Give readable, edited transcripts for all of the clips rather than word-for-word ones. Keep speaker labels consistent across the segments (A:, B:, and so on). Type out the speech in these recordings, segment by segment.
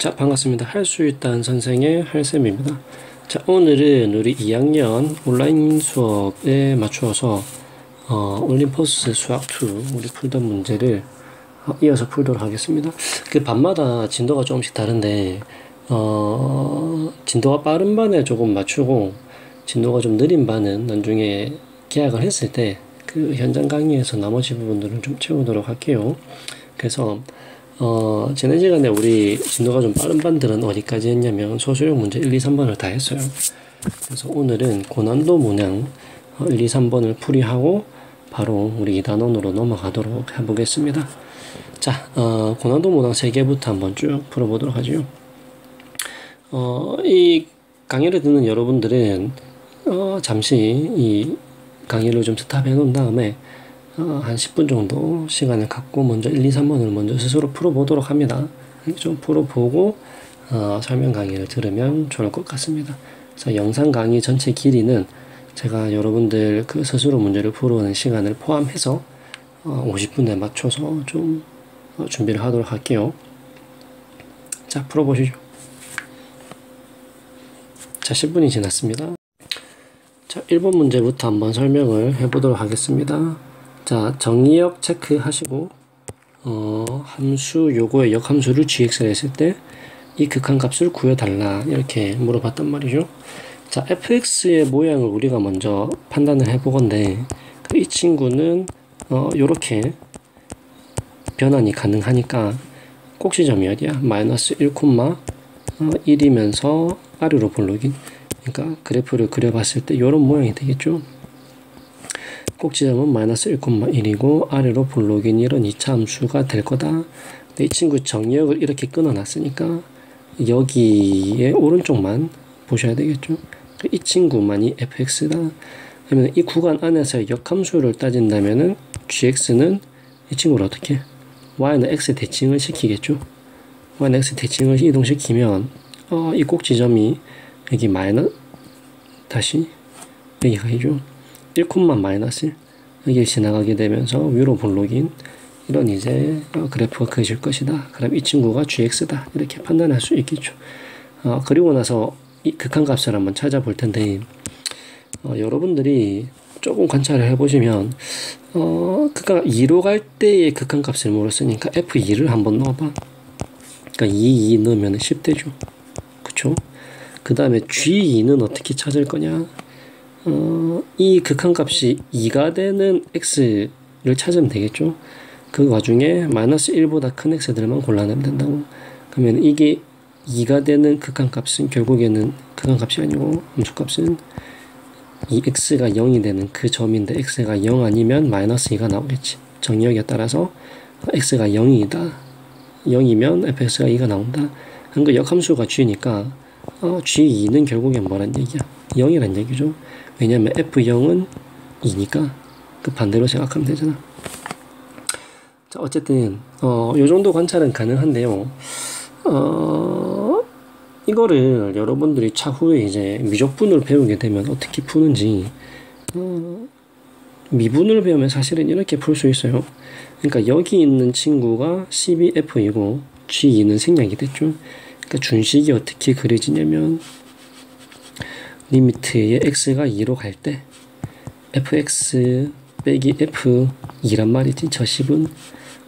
A: 자, 반갑습니다. 할 수 있다는 선생의 할쌤입니다. 자, 오늘은 우리 2학년 온라인 수업에 맞추어서 올림포스 수학2 우리 풀던 문제를 이어서 풀도록 하겠습니다. 그 반마다 진도가 조금씩 다른데 진도가 빠른 반에 조금 맞추고 진도가 좀 느린 반은 나중에 계약을 했을 때 그 현장 강의에서 나머지 부분들을 좀 채우도록 할게요. 그래서 지난 시간에 우리 진도가 좀 빠른 반들은 어디까지 했냐면 소수용 문제 1, 2, 3번을 다 했어요. 그래서 오늘은 고난도 문항 1, 2, 3번을 풀이하고 바로 우리 2단원으로 넘어가도록 해보겠습니다. 자, 고난도 문항 3개부터 한번 쭉 풀어보도록 하죠. 이 강의를 듣는 여러분들은 잠시 이 강의를 좀 스탑해 놓은 다음에 한 10분 정도 시간을 갖고 먼저 1, 2, 3번을 먼저 스스로 풀어보도록 합니다. 좀 풀어보고 설명 강의를 들으면 좋을 것 같습니다. 그래서 영상 강의 전체 길이는 제가 여러분들 그 스스로 문제를 풀어오는 시간을 포함해서 50분에 맞춰서 좀 준비를 하도록 할게요. 자, 풀어보시죠. 자, 10분이 지났습니다. 자, 1번 문제부터 한번 설명을 해보도록 하겠습니다. 자, 정의역 체크하시고 함수 요거의 역함수를 gx를 했을 때 이 극한값을 구해달라 이렇게 물어봤단 말이죠. 자, fx의 모양을 우리가 먼저 판단을 해보건데 이 친구는 요렇게 변환이 가능하니까 꼭지점이 어디야? 마이너스 1,1이면서 아래로 볼록인, 그러니까 그래프를 그려봤을 때 요런 모양이 되겠죠. 꼭지점은 마이너스 1,1이고 아래로 볼록인 이런 2차 함수가 될 거다. 근데 이 친구 정의역을 이렇게 끊어놨으니까 여기에 오른쪽만 보셔야 되겠죠. 이 친구만이 fx다. 그러면 이 구간 안에서 역함수를 따진다면은 gx는 이 친구를 어떻게? y는 x 대칭을 시키겠죠. y는 x 대칭을 이동시키면 이 꼭지점이 여기 다시 여기 가죠. 1, 마이너스 여기 지나가게 되면서 위로 볼록인 이런 이제 그래프가 그려질 것이다. 그럼 이 친구가 gx다. 이렇게 판단할 수 있겠죠. 그리고 나서 이 극한값을 한번 찾아볼 텐데 여러분들이 조금 관찰을 해보시면 극한 2로 갈 때의 극한값을 물었으니까 f2를 한번 넣어봐. 그러니까 2 넣으면 10되죠. 그쵸? 그 다음에 g2는 어떻게 찾을 거냐? 이 극한값이 2가 되는 x를 찾으면 되겠죠. 그 와중에 마이너스 1보다 큰 x들만 골라내면 된다고. 그러면 이게 2가 되는 극한값은 결국에는 극한값이 아니고 함수값은 이 x가 0이 되는 그 점인데 x가 0 아니면 마이너스 2가 나오겠지. 정의역에 따라서 x가 0이다. 0이면 fx가 2가 나온다. 그 역함수가 g니까 g2는 결국엔 뭐란 얘기야? 0이란 얘기죠. 왜냐면 f0은 2니까 그 반대로 생각하면 되잖아. 자, 어쨌든 요 정도 관찰은 가능한데요. 이거를 여러분들이 차후에 이제 미적분을 배우게 되면 어떻게 푸는지 미분을 배우면 사실은 이렇게 풀 수 있어요. 그러니까 여기 있는 친구가 12f이고 g2는 생략이 됐죠. 그러니까 준식이 어떻게 그려지냐면 리미트에 x가 2로 갈 때 fx 빼기 f2란 말이지. 저 10은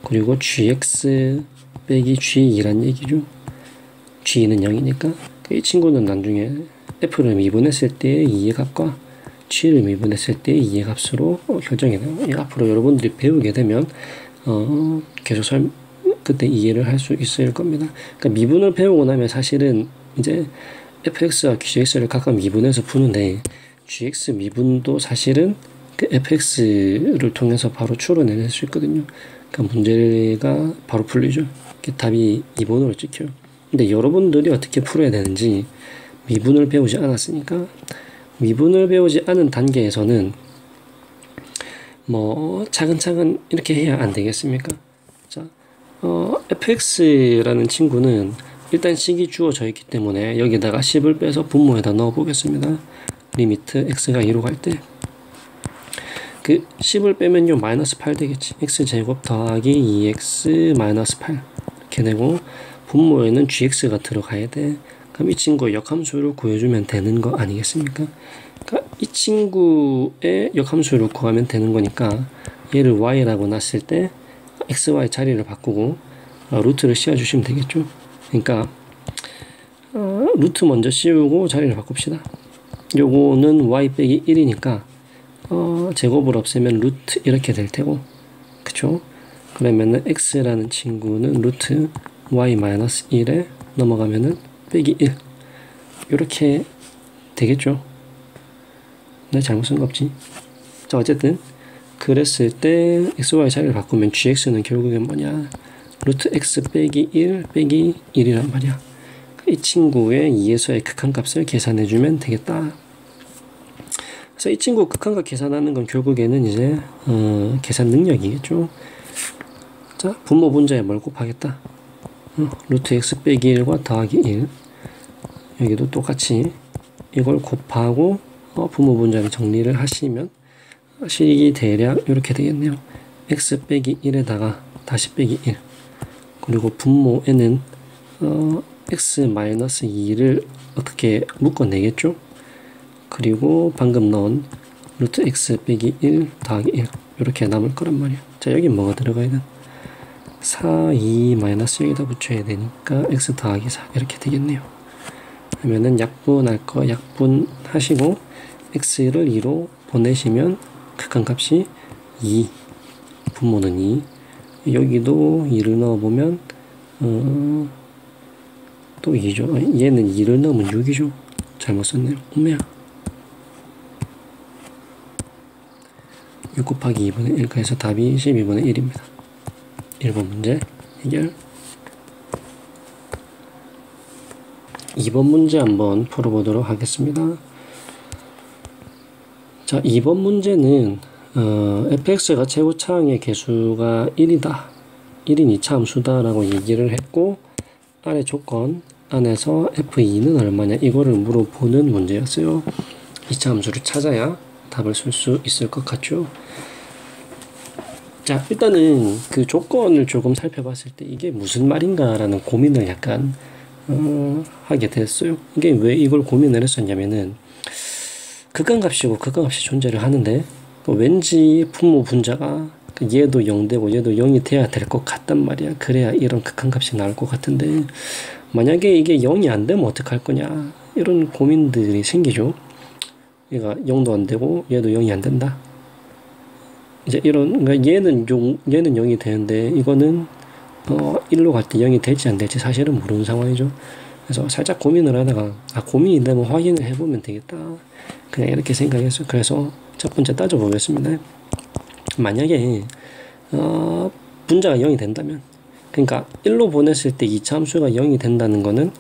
A: 그리고 gx 빼기 g2란 얘기죠. g는 0이니까 이 친구는 나중에 f를 미분했을 때의 2의 값과 g를 미분했을 때의 2의 값으로 결정이 돼요. 앞으로 여러분들이 배우게 되면 계속 그때 이해를 할 수 있을 겁니다. 그러니까 미분을 배우고 나면 사실은 이제 fx와 gx를 각각 미분해서 푸는데 gx 미분도 사실은 그 fx를 통해서 바로 추론해낼 수 있거든요. 그러니까 문제가 바로 풀리죠. 답이 2번으로 찍혀요. 근데 여러분들이 어떻게 풀어야 되는지 미분을 배우지 않았으니까 미분을 배우지 않은 단계에서는 뭐 차근차근 이렇게 해야 안 되겠습니까? 자, fx라는 친구는 일단 식이 주어져 있기 때문에 여기다가 10을 빼서 분모에다 넣어 보겠습니다. 리미트 x가 2로 갈 때 그 10을 빼면요 마이너스 8 되겠지. x제곱 더하기 2x 마이너스 8 이렇게 되고 분모에는 gx가 들어가야 돼. 그럼 이 친구의 역함수를 구해주면 되는 거 아니겠습니까? 그러니까 이 친구의 역함수를 구하면 되는 거니까 얘를 y라고 놨을 때 x, y 자리를 바꾸고 루트를 씌워주시면 되겠죠. 그러니까 루트 먼저 씌우고 자리를 바꿉시다. 요거는 y 빼기 1이니까 제곱을 없애면 루트 이렇게 될 테고, 그쵸? 그러면은 x라는 친구는 루트 y 마이너스 1에 넘어가면은 빼기 1 이렇게 되겠죠. 내 잘못 쓴 거 없지? 자, 어쨌든 그랬을 때 xy 자리를 바꾸면 gx는 결국엔 뭐냐, 루트 x 빼기 1 빼기 1이란 말이야. 이 친구의 2에서의 극한값을 계산해주면 되겠다. 그래서 이 친구 극한값 계산하는 건 결국에는 이제 계산 능력이겠죠. 자, 분모 분자에 뭘 곱하겠다. 루트 x 빼기 1과 더하기 1. 여기도 똑같이 이걸 곱하고 분모 분자를 정리를 하시면 식이 대략 이렇게 되겠네요. x 빼기 1에다가 다시 빼기 1. 그리고 분모에는 x 마이너스 2를 어떻게 묶어내겠죠. 그리고 방금 넣은 루트 x 빼기 1 더하기 1 이렇게 남을 거란 말이야. 자, 여기 뭐가 들어가야 돼? 4, 2 마이너스 여기다 붙여야 되니까 x 더하기 4 이렇게 되겠네요. 그러면은 약분할 거 약분하시고 x를 2로 보내시면 극한값이 2, 분모는 2. 여기도 2를 넣어보면 또 2죠. 얘는 2를 넣으면 6이죠. 잘못 썼네요. 엄매야. 6 곱하기 2분의 1, 그래서 답이 12분의 1입니다. 1번 문제 해결. 2번 문제 한번 풀어보도록 하겠습니다. 자, 2번 문제는 fx가 최고차항의 개수가 1이다. 1인 2차 함수다 라고 얘기를 했고, 아래 조건 안에서 f2는 얼마냐 이거를 물어보는 문제였어요. 2차 함수를 찾아야 답을 쓸 수 있을 것 같죠. 자, 일단은 그 조건을 조금 살펴봤을 때 이게 무슨 말인가 라는 고민을 약간 하게 됐어요. 이게 왜 이걸 고민을 했었냐면은 극한값이고 극한값이 존재를 하는데 왠지 분모 분자가 얘도 0되고 얘도 0이 돼야 될 것 같단 말이야. 그래야 이런 극한값이 나올 것 같은데 만약에 이게 0이 안 되면 어떡할 거냐 이런 고민들이 생기죠. 얘가 0도 안 되고 얘도 0이 안 된다. 이제 이런, 그러니까 얘는 0이 되는데 이거는 1로 갈 때 0이 될지 안 될지 사실은 모르는 상황이죠. 그래서 살짝 고민을 하다가 고민이 되면 확인을 해보면 되겠다. 그냥 이렇게 생각했어요. 그래서 첫 번째 따져보겠습니다. 만약에 분자가 0이 된다면, 그러니까 1로 보냈을 때 2차 함수가 0이 된다는 거는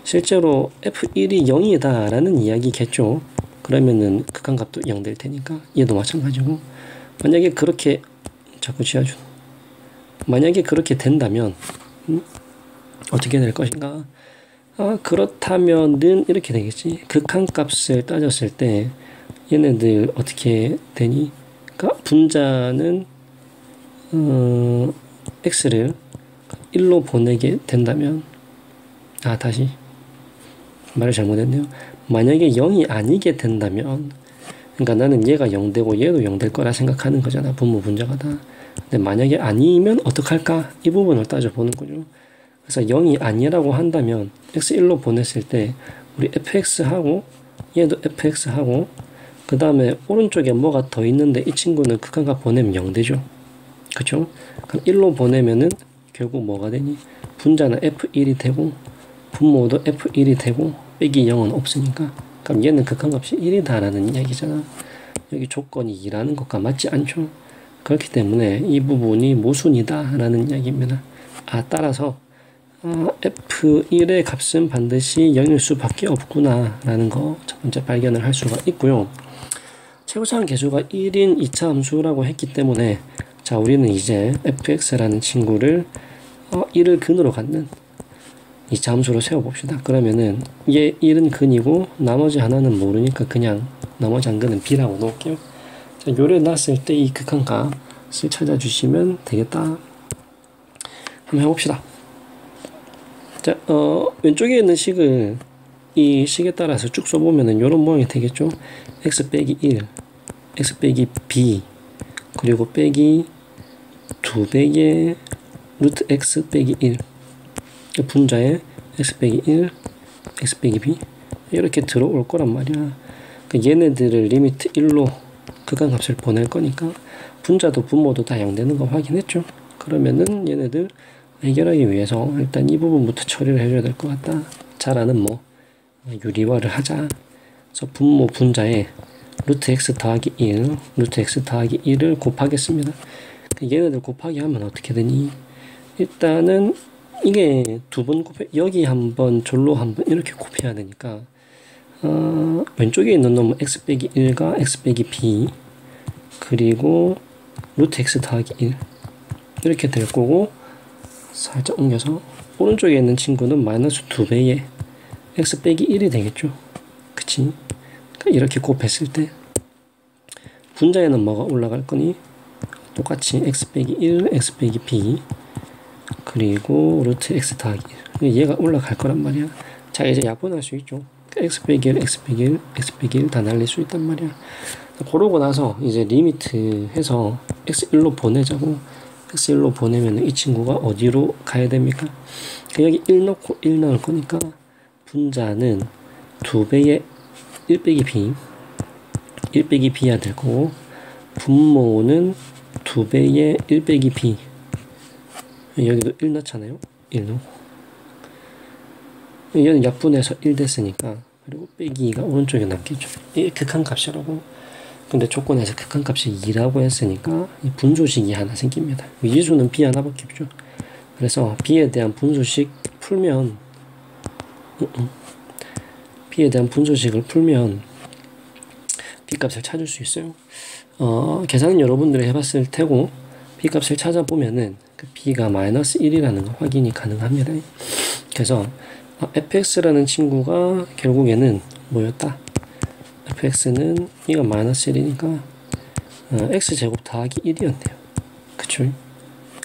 A: 실제로 f1이 0이다 라는 이야기겠죠. 그러면은 극한값도 0 될 테니까 얘도 마찬가지고, 만약에 그렇게 자꾸 지어준 만약에 그렇게 된다면 어떻게 될 것인가? 그렇다면은 이렇게 되겠지. 극한값을 따졌을 때 얘네들 어떻게 되니? 그러니까 분자는 x를 1로 보내게 된다면, 다시 말을 잘못했네요. 만약에 0이 아니게 된다면, 그러니까 나는 얘가 0되고 얘도 0 될 거라 생각하는 거잖아. 분모 분자가 다. 근데 만약에 아니면 어떡할까? 이 부분을 따져보는 거죠. 그래서 0이 아니라고 한다면 x1로 보냈을 때 우리 fx하고 얘도 fx하고 그 다음에 오른쪽에 뭐가 더 있는데 이 친구는 극한값 보내면 0 되죠. 그쵸? 그럼 1로 보내면은 결국 뭐가 되니? 분자는 f1이 되고 분모도 f1이 되고 빼기 0은 없으니까, 그럼 얘는 극한값이 1이다 라는 이야기잖아. 여기 조건이 2라는 것과 맞지 않죠. 그렇기 때문에 이 부분이 모순이다 라는 이야기입니다. 따라서 f1의 값은 반드시 0일 수밖에 없구나 라는 거 첫 번째 발견을 할 수가 있고요. 최고차항 개수가 1인 2차 함수라고 했기 때문에, 자, 우리는 이제 fx라는 친구를 1을 근으로 갖는 2차 함수로 세워봅시다. 그러면은 얘 1은 근이고 나머지 하나는 모르니까 그냥 나머지 한 근은 b라고 놓을게요. 자, 요를 놨을 때 이 극한값을 찾아주시면 되겠다. 한번 해봅시다. 자, 왼쪽에 있는 식을 이 식에 따라서 쭉 써보면은 이런 모양이 되겠죠. x 빼기 1, x 빼기 b, 그리고 빼기 2배의 루트 x 빼기 1, 분자에 x 빼기 1, x 빼기 b 이렇게 들어올 거란 말이야. 얘네들을 리미트 1로 극한값을 보낼 거니까 분자도 분모도 다 0 되는 거 확인했죠. 그러면은 얘네들 해결하기 위해서 일단 이 부분부터 처리를 해줘야 될 것 같다. 잘 아는 뭐 유리화를 하자. 그래서 분모 분자에 루트 x 더하기 1, 루트 x 더하기 1을 곱하겠습니다. 얘네들 곱하기 하면 어떻게 되니? 일단은 이게 두 번 곱해, 여기 한번 절로 한번 이렇게 곱해야 되니까 왼쪽에 있는 놈은 x 빼기 1과 x 빼기 b, 그리고 루트 x 더하기 1 이렇게 될 거고, 살짝 옮겨서 오른쪽에 있는 친구는 마이너스 2배의 x 빼기 1이 되겠죠. 그치? 그러니까 이렇게 곱했을 때 분자에는 뭐가 올라갈 거니? 똑같이 x 빼기 1, x 빼기 b, 그리고 루트 x 더하기 1. 얘가 올라갈 거란 말이야. 자, 이제 약분할 수 있죠. x 빼기 1, x 빼기 1, x 빼기 1 다 날릴 수 있단 말이야. 그러고 나서 이제 리미트 해서 x1로 보내자고. x1로 보내면 이 친구가 어디로 가야 됩니까? 여기 1 넣고 1 넣을 거니까 분자는 2배의 1 빼기 b, 1 빼기 b야 될 거고, 분모는 2배의 1 빼기 b, 여기도 1 넣잖아요. 1 넣고 얘는 약분해서 1 됐으니까, 그리고 빼기가 오른쪽에 남겠죠. 이게 극한값이라고. 근데 조건에서 극한값이 2라고 했으니까 이 분수식이 하나 생깁니다. 미지수는 b 하나밖에 없죠. 그래서 b에 대한 분수식 풀면 b에 대한 분수식을 풀면 b 값을 찾을 수 있어요. 계산은 여러분들이 해봤을 테고, b 값을 찾아보면은 그 b가 마이너스 1이라는 거 확인이 가능합니다. 그래서 fx라는 친구가 결국에는 뭐였다? fx는 이가 마이너스 1이니까 x제곱 더하기 1이었네요. 그쵸?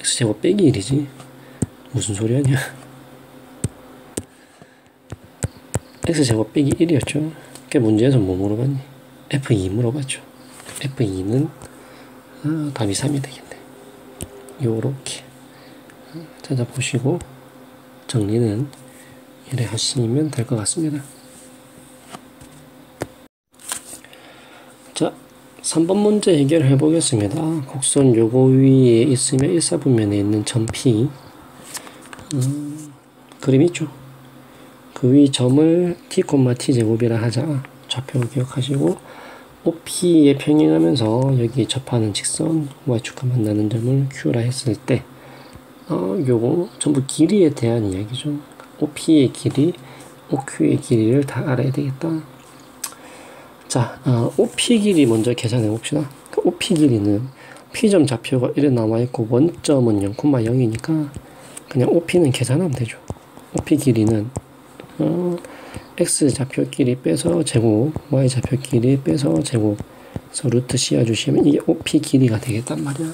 A: x제곱 빼기 1이지. 무슨 소리 하냐? x제곱 빼기 1이었죠. 그 문제에서 뭐 물어봤니? f2 물어봤죠. f2는 답이 3이 되겠네. 요렇게 찾아보시고 정리는 이래 하시면 될 것 같습니다. 자, 3번 문제 해결해 보겠습니다. 곡선 요거 위에 있으면 일사분면에 있는 점 P, 그림 있죠? 그 위 점을 t, t 제곱이라 하자. 좌표 기억하시고 OP에 평행하면서 여기 접하는 직선 y축과 만나는 점을 Q라 했을 때 요거 전부 길이에 대한 이야기죠. OP의 길이, OQ의 길이를 다 알아야 되겠다. 자, OP 길이 먼저 계산해 봅시다. 그 OP 길이는 P점 좌표가 1에 남아있고 원점은 0,0이니까 그냥 OP는 계산하면 되죠. OP 길이는 X 좌표 길이 빼서 제곱, Y 좌표 길이 빼서 제곱, 그래서 루트 씌워주시면 이게 OP 길이가 되겠단 말이야.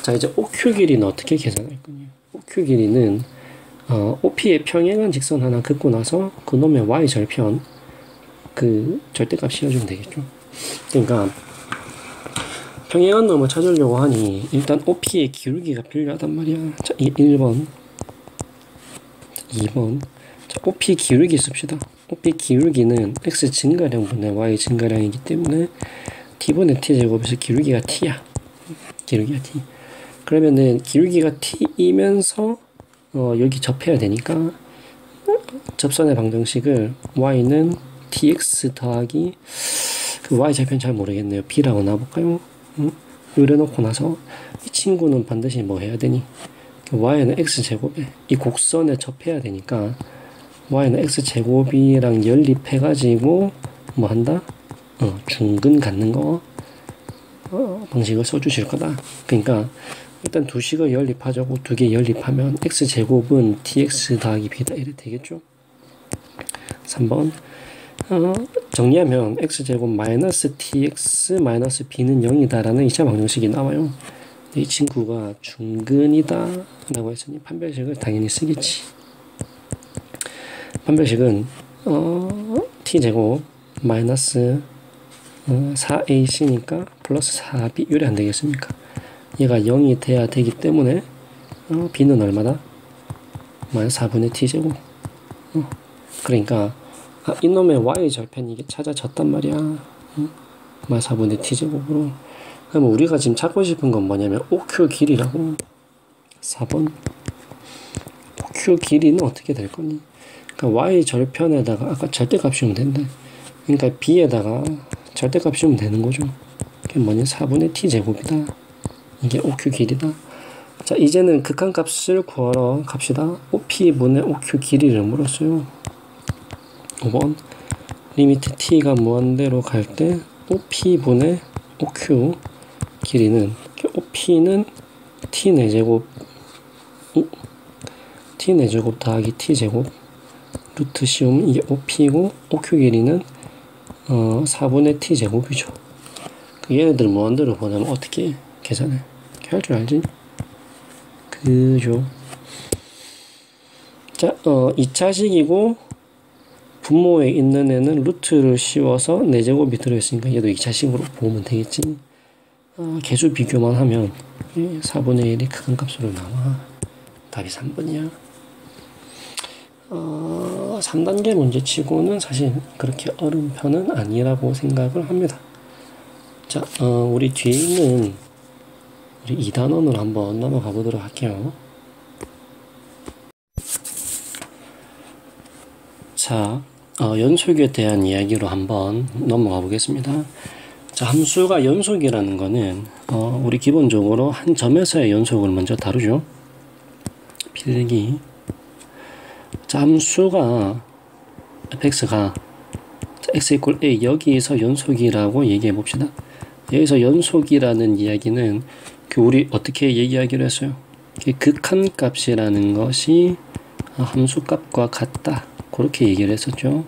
A: 자, 이제 OQ 길이는 어떻게 계산할 거냐? OQ 길이는 OP에 평행한 직선 하나 긋고 나서 그 놈의 Y 절편 그 절대값 씌워주면 되겠죠. 그러니까 평행한 놈을 찾으려고 하니 일단 OP의 기울기가 필요하단 말이야. 자, 1번 2번 자, OP 기울기 씁시다. OP 기울기는 X 증가량분의 Y 증가량이기 때문에 T분의 T제곱에서 기울기가 T야. 기울기가 T. 그러면은 기울기가 T이면서 여기 접해야 되니까 접선의 방정식을 Y는 tx 더하기 그 y 절편 잘 모르겠네요. b라고 놔볼까요? 이래 놓고 나서 이 친구는 반드시 뭐 해야 되니? y는 x제곱에 이 곡선에 접해야 되니까 y는 x제곱이랑 연립해가지고 뭐 한다? 중근 갖는 거 방식을 써주실 거다. 그러니까 일단 두 식을 연립하자고 두 개 연립하면 x제곱은 tx 더하기 b다 이래 되겠죠? 3번 정리하면 x제곱 마이너스 tx 마이너스 b는 0이다 라는 2차 방정식이 나와요. 이 친구가 중근이다 라고 했으니 판별식을 당연히 쓰겠지. 판별식은 t제곱 마이너스 4ac니까 플러스 4b 요리 안 되겠습니까? 얘가 0이 돼야 되기 때문에 b는 얼마다? 마이너스 4분의 t제곱. 그러니까 이놈의 y 절편이 이게 찾아졌단 말이야. 마이너스 4분의 t제곱으로. 그럼 우리가 지금 찾고 싶은 건 뭐냐면 OQ 길이라고. 4번 OQ 길이는 어떻게 될 거니? 그러니까 y 절편에다가 아까 절대값 씌우면 된다. 그러니까 b에다가 절대값 씌우면 되는 거죠. 그게 뭐냐? 4분의 t제곱이다. 이게 OQ 길이다. 자, 이제는 극한값을 구하러 갑시다. OP분의 OQ 길이를 물었어요. 5번 리미트 t가 무한대로 갈 때 OP분의 OQ 길이는 OP는 t4제곱 t4제곱 더하기 t제곱 루트 씌우면 이게 OP고 OQ 길이는 4분의 t제곱이죠. 얘네들 무한대로 보내면 어떻게 계산해? 할 줄 알지? 그죠? 자, 2차식이고 분모에 있는 애는 루트를 씌워서 4제곱이 들어있으니까 얘도 2차식으로 보면 되겠지. 개수 비교만 하면 4분의 1이 극한값으로 나와. 답이 3번이야. 3단계 문제치고는 사실 그렇게 어려운 편은 아니라고 생각을 합니다. 자, 우리 뒤에 있는 우리 2단원으로 한번 넘어가 보도록 할게요. 자, 연속에 대한 이야기로 한번 넘어가 보겠습니다. 자, 함수가 연속이라는 거는 우리 기본적으로 한 점에서의 연속을 먼저 다루죠. 필기. 자, 함수가 fx가 x 이퀄 a 여기에서 연속이라고 얘기해 봅시다. 여기서 연속이라는 이야기는 우리 어떻게 얘기하기로 했어요? 극한값이라는 것이 함수값과 같다. 그렇게 얘기를 했었죠.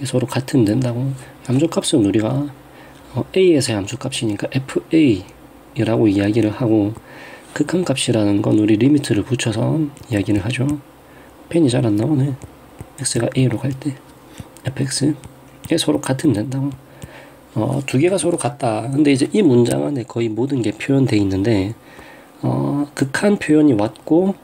A: 서로 같으면 된다고. 함수값은 우리가 a에서의 함수값이니까 fa라고 이야기를 하고, 극한값이라는 건 우리 리미트를 붙여서 이야기를 하죠. 펜이 잘 안 나오네. x가 a로 갈 때 fx 서로 같으면 된다고. 두 개가 서로 같다. 근데 이제 이 문장 안에 거의 모든 게 표현되어 있는데, 극한 표현이 왔고,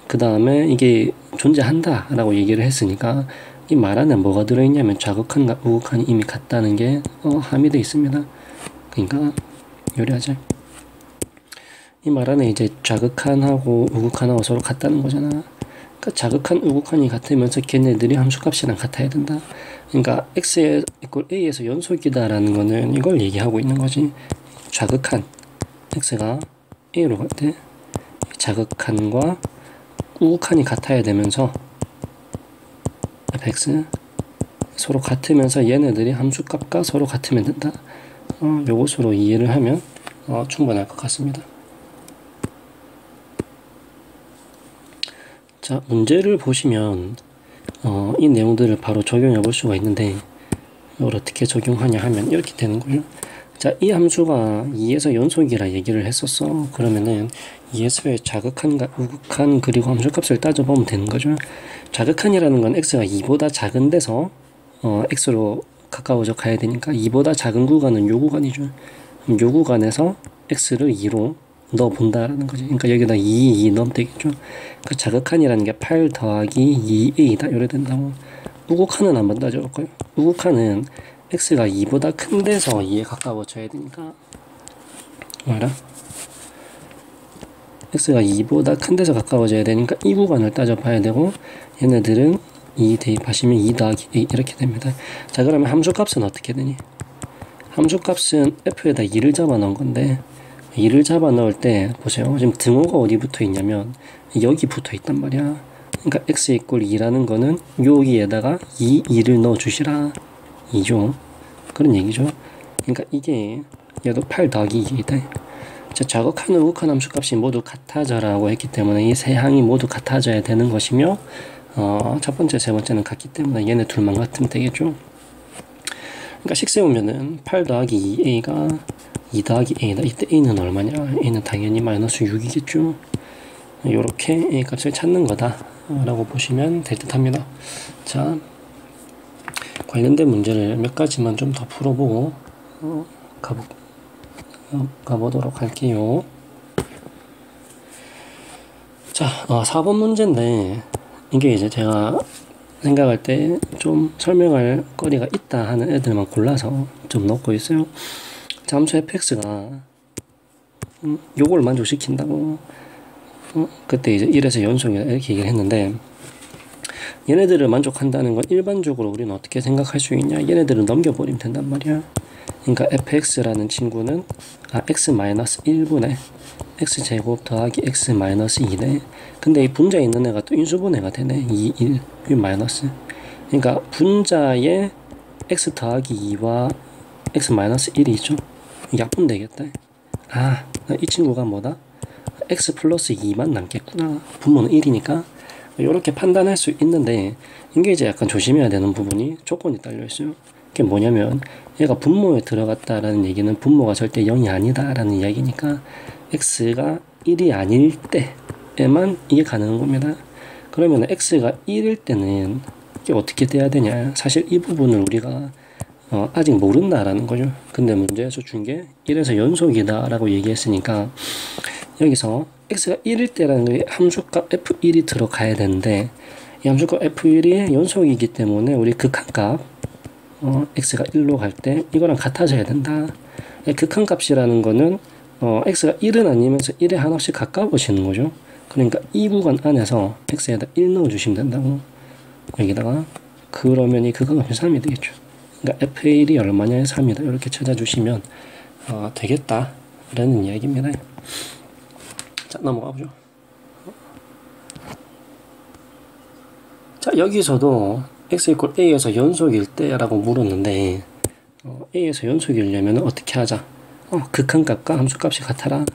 A: 그 다음에 이게 존재한다 라고 얘기를 했으니까, 이 말 안에 뭐가 들어있냐면 좌극한과 우극한이 이미 같다는 게 함의되어 있습니다. 그러니까 요리하자. 이 말 안에 이제 좌극한하고 우극한하고 서로 같다는 거잖아. 그러니까 좌극한, 우극한이 같으면서 걔네들이 함수값이랑 같아야 된다. 그러니까 x 이퀄 a에서 연속이다라는 거는 이걸 얘기하고 있는 거지. 좌극한 x가 a로 갈 때 좌극한과 우극한이 같아야 되면서 fx 서로 같으면서 얘네들이 함수값과 서로 같으면 된다. 요것으로 이해를 하면 충분할 것 같습니다. 자, 문제를 보시면 이 내용들을 바로 적용해 볼 수가 있는데, 이걸 어떻게 적용하냐 하면 이렇게 되는 거예요. 자, 이 함수가 2에서 연속이라 얘기를 했었어. 그러면은 2에서의 좌극한과 우극한 그리고 함수값을 따져보면 되는 거죠. 좌극한이라는 건 x가 2보다 작은 데서 x로 가까워져 가야 되니까 2보다 작은 구간은 요 구간이죠. 그럼 요 구간에서 x를 2로 넣어 본다라는 거지. 그러니까 여기다 2 넣으면 되겠죠. 그 좌극한이라는 게 8 더하기 2a다 이래 된다고. 우극한은 한번 따져볼까요? 우극한은 x가 2보다 큰 데서 2에 가까워져야 되니까 알아? x가 2보다 큰 데서 가까워져야 되니까 이 구간을 따져봐야 되고, 얘네들은 2 대입하시면 2 더하기 a 이렇게 됩니다. 자, 그러면 함수값은 어떻게 되니? 함수값은 f에다 2를 잡아 넣은 건데, 2를 잡아 넣을 때 보세요. 지금 등호가 어디 붙어 있냐면 여기 붙어 있단 말이야. 그러니까 x 이퀄 2라는 거는 여기에다가 2를 넣어 주시라 2죠. 그런 얘기죠. 그러니까 이게 얘도 8 더하기 2이다. 자, 좌극한, 우극한 함수값이 모두 같아져라고 했기 때문에 이 세 항이 모두 같아져야 되는 것이며, 첫 번째, 세 번째는 같기 때문에 얘네 둘만 같으면 되겠죠. 그러니까 식 세우면은 8 더하기 2a가 2 더하기 a다. 이때 a는 얼마냐? a는 당연히 마이너스 6이겠죠. 요렇게 A 값을 찾는 거다 라고 보시면 될 듯 합니다. 자, 관련된 문제를 몇 가지만 좀 더 풀어보고 가보도록 할게요. 자, 4번 문제인데 이게 이제 제가 생각할 때 좀 설명할 거리가 있다 하는 애들만 골라서 좀 넣고 있어요. 잠수 fx가 요걸 만족시킨다고 그때 이제 1에서 연속이다 이렇게 얘기를 했는데, 얘네들을 만족한다는 건 일반적으로 우리는 어떻게 생각할 수 있냐, 얘네들은 넘겨버리면 된단 말이야. 그러니까 fx라는 친구는 x-1분의 x제곱 더하기 x-2네. 근데 이 분자에 있는 애가 또 인수분해가 되네. 2, 1, 이 마이너스. 그러니까 분자에 x 더하기 2와 x-1이 있죠. 약분되겠다. 이 친구가 뭐다? x 플러스 2만 남겠구나. 분모는 1이니까. 이렇게 판단할 수 있는데, 이게 이제 약간 조심해야 되는 부분이 조건이 딸려있어요. 그게 뭐냐면, 얘가 분모에 들어갔다라는 얘기는 분모가 절대 0이 아니다라는 이야기니까, x가 1이 아닐 때에만 이게 가능한 겁니다. 그러면 x가 1일 때는 이게 어떻게 돼야 되냐. 사실 이 부분을 우리가 아직 모른다라는 거죠. 근데 문제에서 준 게 1에서 연속이다 라고 얘기했으니까, 여기서 x가 1일 때라는 게 함수값 f1이 들어가야 되는데, 이 함수값 f1이 연속이기 때문에 우리 극한값 x가 1로 갈 때 이거랑 같아져야 된다. 극한값이라는 거는 x가 1은 아니면서 1에 하나씩 가까워지는 거죠. 그러니까 이 구간 안에서 x에다 1 넣어주시면 된다고. 여기다가 그러면 이 극한값이 3이 되겠죠. 그러니까 f1이 얼마냐에 3이다 이렇게 찾아주시면 되겠다 라는 이야기입니다. 자, 넘어가 보죠. 자, 여기서도 x = a에서 연속일 때라고 물었는데, a에서 연속이려면 어떻게 하자? 극한값과 함수값이 같아라.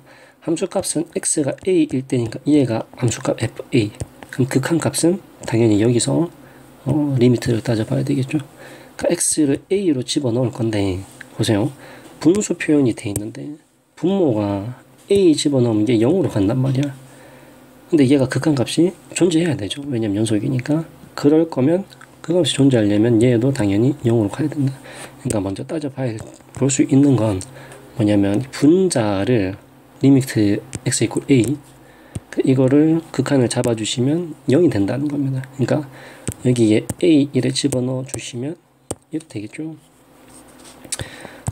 A: 함수값은 x가 a일 때니까 얘가 함수값 fa. 그럼 극한값은 당연히 여기서 리미트를 따져봐야 되겠죠. 그러니까 x를 a로 집어넣을 건데, 보세요. 분수 표현이 돼 있는데 분모가 a 집어넣으면 이게 0으로 간단 말이야. 근데 얘가 극한값이 존재해야 되죠. 왜냐면 연속이니까. 그럴 거면 그것이 존재하려면 얘도 당연히 0으로 가야 된다. 그러니까 먼저 따져봐야 볼 수 있는 건 뭐냐면, 분자를 리미트 x = a, 이거를 극한을 잡아주시면 0이 된다는 겁니다. 그러니까 여기에 a1에 집어넣어 주시면 이렇게 되겠죠.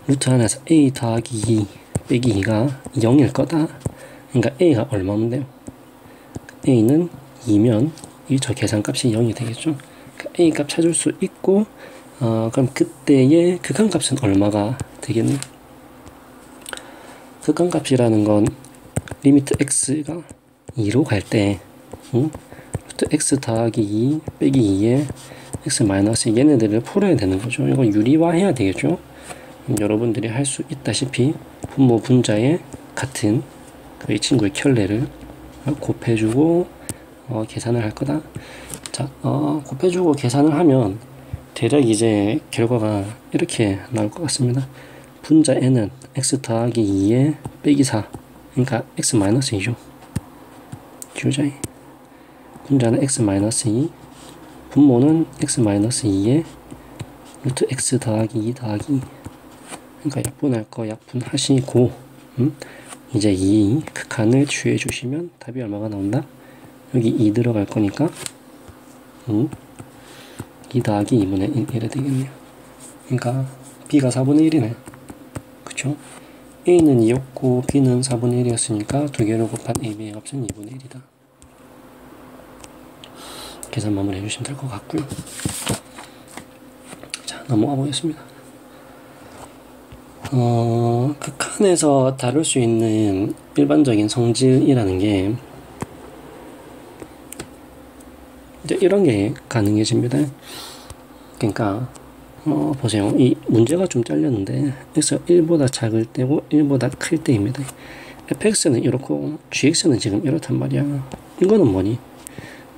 A: 루트 안에서 a 더하기 2 빼기 2가 0일 거다. 그러니까 a가 얼마면 돼요? a는 2면 이 저 계산값이 0이 되겠죠. 그러니까 a 값 찾을 수 있고, 그럼 그때의 극한값은 얼마가 되겠네? 극한값이라는 건 리미트 x가 2로 갈 때 루트 x 더하기 2 빼기 2에 x 마이너스 얘네들을 풀어야 되는 거죠. 이거 유리화해야 되겠죠. 여러분들이 할 수 있다시피 분모 분자에 같은 이 친구의 켤레를 곱해주고 계산을 할 거다. 자, 곱해주고 계산을 하면 대략 이제 결과가 이렇게 나올 것 같습니다. 분자 n은 x 더하기 2에 빼기 4, 그러니까 x 마이너스 2죠. 지우자. 분자는 x 마이너스 2, 분모는 x 마이너스 2에 루트 x 더하기 2 더하기 2. 그러니까 약분할 거 약분하시고, 이제 이 극한을 취해 주시면 답이 얼마가 나온다? 여기 2 들어갈 거니까 2 더하기 2분의 1 이래 되겠네요. 그러니까 b가 4분의 1이네. 그쵸? a는 2였고 b는 4분의 1이었으니까 두 개를 곱한 a, b의 값은 2분의 1이다. 계산 마무리 해주시면 될 것 같고요. 자, 넘어가 보겠습니다. 극한에서 다룰 수 있는 일반적인 성질이라는 게 이제 이런 게 가능해집니다. 그러니까 보세요. 이 문제가 좀 잘렸는데 x가 1보다 작을 때고 1보다 클 때입니다. fx는 이렇고 gx는 지금 이렇단 말이야. 이거는 뭐니?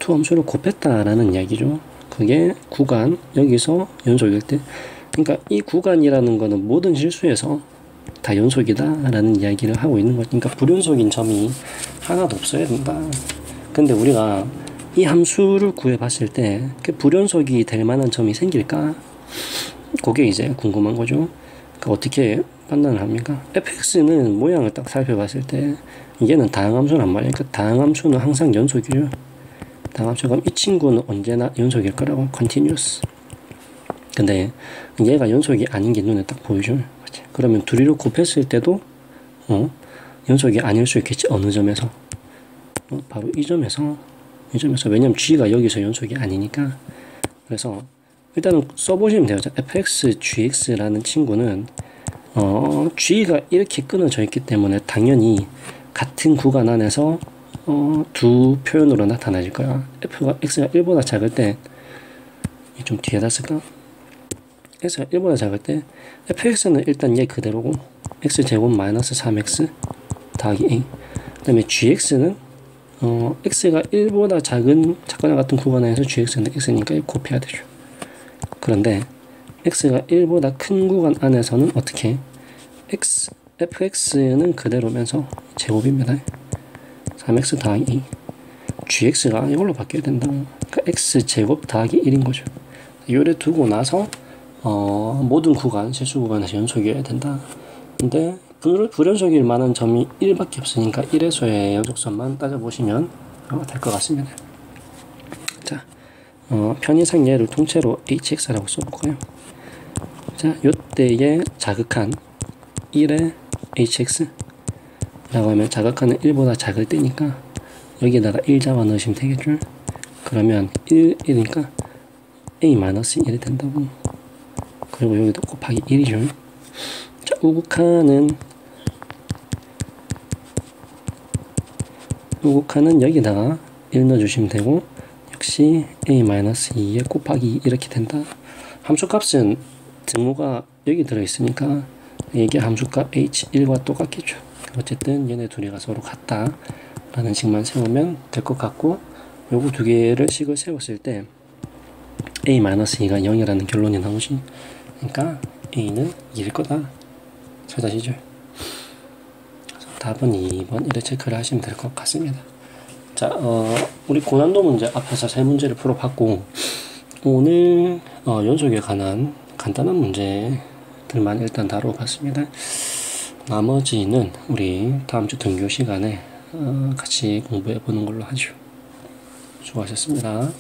A: 두 함수를 곱했다라는 이야기죠. 그게 구간, 여기서 연속일 때. 그러니까 이 구간이라는 거는 모든 실수에서 다 연속이다 라는 이야기를 하고 있는 거니까 불연속인 점이 하나도 없어야 된다. 근데 우리가 이 함수를 구해봤을 때 그 불연속이 될 만한 점이 생길까? 그게 이제 궁금한 거죠. 그러니까 어떻게 판단을 합니까? fx는 모양을 딱 살펴봤을 때 얘는 다항함수란 말이에요. 그러니까 다항함수는 항상 연속이에요. 다항함수. 그럼 이 친구는 언제나 연속일 거라고. continuous. 근데 얘가 연속이 아닌 게 눈에 딱 보이죠. 그러면 둘이를 곱했을 때도 연속이 아닐 수 있겠지. 어느 점에서? 바로 이 점에서. 왜냐면 g가 여기서 연속이 아니니까. 그래서 일단은 써보시면 돼요. fx, gx라는 친구는 g가 이렇게 끊어져 있기 때문에 당연히 같은 구간 안에서 두 표현으로 나타나질 거야. x가 1보다 작을 때 좀 뒤에다 쓸까? x가 1보다 작을 때 fx는 일단 얘 그대로고 x제곱 마이너스 3x 더하기 a. 그 다음에 gx는 x가 1보다 작거나 같은 구간 안에서 gx는 x니까 곱해야 되죠. 그런데 x가 1보다 큰 구간 안에서는 어떻게? fx는 그대로면서 제곱입니다. 3x 더하기 2. gx가 이걸로 바뀌어야 된다. 그러니까 x제곱 더하기 1인 거죠. 요래 두고 나서 모든 구간, 실수 구간에서 연속이어야 된다. 근데 불연속일 만한 점이 1밖에 없으니까 1에서의 연속선만 따져보시면 될 것 같습니다. 자, 편의상 얘를 통째로 hx라고 써볼까요? 자, 요때의 자극한 1의 hx 라고 하면 자극하는 1보다 작을 때니까 여기다가 1 잡아 넣으시면 되겠죠? 그러면 1이니까 a-1이 된다고. 그리고 여기도 곱하기 1이죠. 자, 우극한은 여기다가 1 넣어주시면 되고 역시 a-2에 곱하기 2 이렇게 된다. 함수값은 등호가 여기 들어있으니까 이게 함수값 h1과 똑같겠죠. 어쨌든 얘네 둘이가 서로 같다 라는 식만 세우면 될 것 같고, 요거 두 개를 식을 세웠을 때 a-2가 0이라는 결론이 나오지. 그러니까 a는 2일 거다. 잘 아시죠? 답은 2번 이렇게 체크를 하시면 될 것 같습니다. 자, 우리 고난도 문제 앞에서 세 문제를 풀어봤고, 오늘 연속에 관한 간단한 문제들만 일단 다뤄봤습니다. 나머지는 우리 다음주 등교 시간에 같이 공부해 보는 걸로 하죠. 수고하셨습니다.